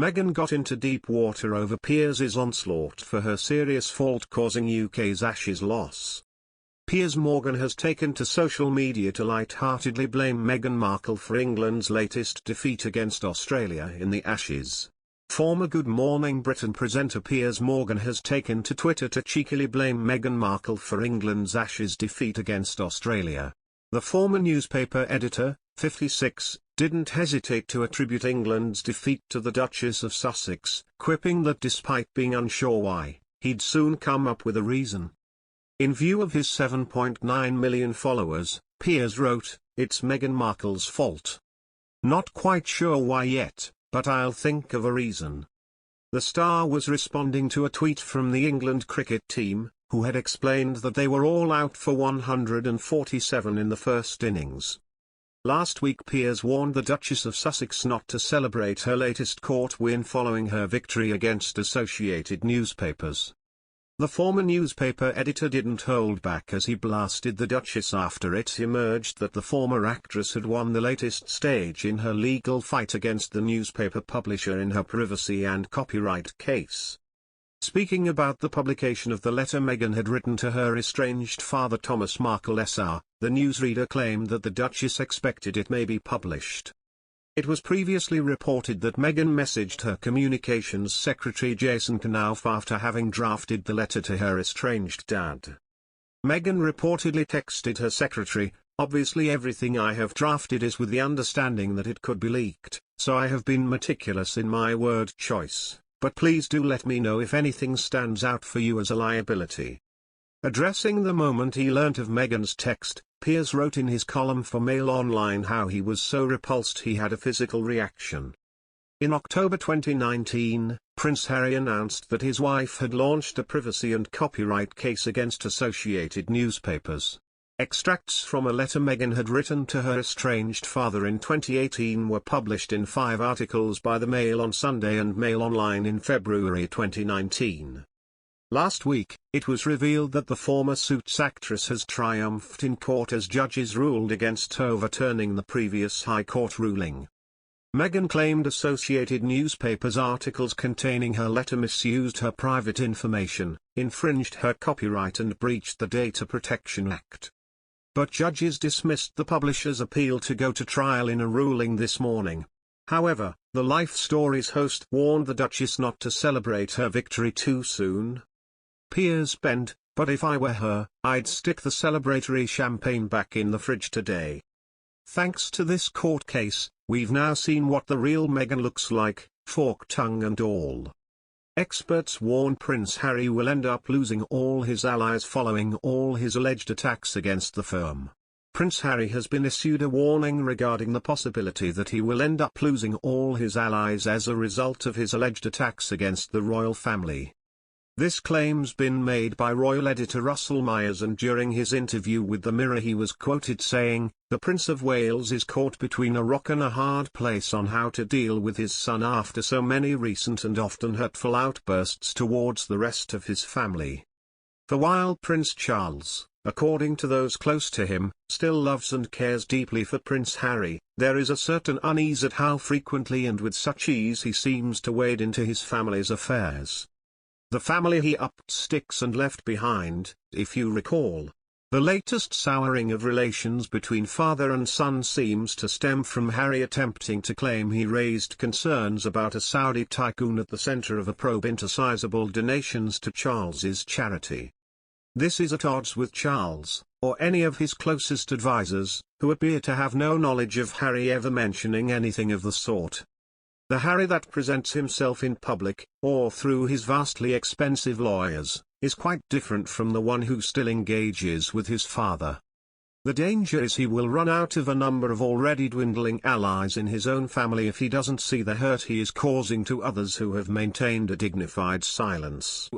Meghan got into deep water over Piers' onslaught for her serious fault causing UK's Ashes loss. Piers Morgan has taken to social media to light-heartedly blame Meghan Markle for England's latest defeat against Australia in the Ashes. Former Good Morning Britain presenter Piers Morgan has taken to Twitter to cheekily blame Meghan Markle for England's Ashes defeat against Australia. The former newspaper editor, 56, didn't hesitate to attribute England's defeat to the Duchess of Sussex, quipping that despite being unsure why, he'd soon come up with a reason. In view of his 7.9 million followers, Piers wrote, "It's Meghan Markle's fault. Not quite sure why yet, but I'll think of a reason." The star was responding to a tweet from the England cricket team, who had explained that they were all out for 147 in the first innings. Last week Piers warned the Duchess of Sussex not to celebrate her latest court win following her victory against Associated Newspapers. The former newspaper editor didn't hold back as he blasted the Duchess after it emerged that the former actress had won the latest stage in her legal fight against the newspaper publisher in her privacy and copyright case. Speaking about the publication of the letter Meghan had written to her estranged father Thomas Markle Sr., the newsreader claimed that the Duchess expected it may be published. It was previously reported that Meghan messaged her communications secretary Jason Knauf after having drafted the letter to her estranged dad. Meghan reportedly texted her secretary, "Obviously everything I have drafted is with the understanding that it could be leaked, so I have been meticulous in my word choice, but please do let me know if anything stands out for you as a liability." Addressing the moment he learnt of Meghan's text, Piers wrote in his column for Mail Online how he was so repulsed he had a physical reaction. In October 2019, Prince Harry announced that his wife had launched a privacy and copyright case against Associated Newspapers. Extracts from a letter Meghan had written to her estranged father in 2018 were published in 5 articles by the Mail on Sunday and Mail Online in February 2019. Last week, it was revealed that the former Suits actress has triumphed in court as judges ruled against her overturning the previous High Court ruling. Meghan claimed Associated Newspapers articles containing her letter misused her private information, infringed her copyright and breached the Data Protection Act. But judges dismissed the publisher's appeal to go to trial in a ruling this morning. However, the Life Stories host warned the Duchess not to celebrate her victory too soon. Piers penned, "But if I were her, I'd stick the celebratory champagne back in the fridge today. Thanks to this court case, we've now seen what the real Meghan looks like, fork tongue and all." Experts warn Prince Harry will end up losing all his allies following all his alleged attacks against the firm. Prince Harry has been issued a warning regarding the possibility that he will end up losing all his allies as a result of his alleged attacks against the royal family. This claim's been made by royal editor Russell Myers, and during his interview with The Mirror he was quoted saying, "The Prince of Wales is caught between a rock and a hard place on how to deal with his son after so many recent and often hurtful outbursts towards the rest of his family." For while Prince Charles, according to those close to him, still loves and cares deeply for Prince Harry, there is a certain unease at how frequently and with such ease he seems to wade into his family's affairs. The family he upped sticks and left behind, if you recall. The latest souring of relations between father and son seems to stem from Harry attempting to claim he raised concerns about a Saudi tycoon at the center of a probe into sizable donations to Charles's charity. This is at odds with Charles, or any of his closest advisors, who appear to have no knowledge of Harry ever mentioning anything of the sort. The Harry that presents himself in public, or through his vastly expensive lawyers, is quite different from the one who still engages with his father. The danger is he will run out of a number of already dwindling allies in his own family if he doesn't see the hurt he is causing to others who have maintained a dignified silence.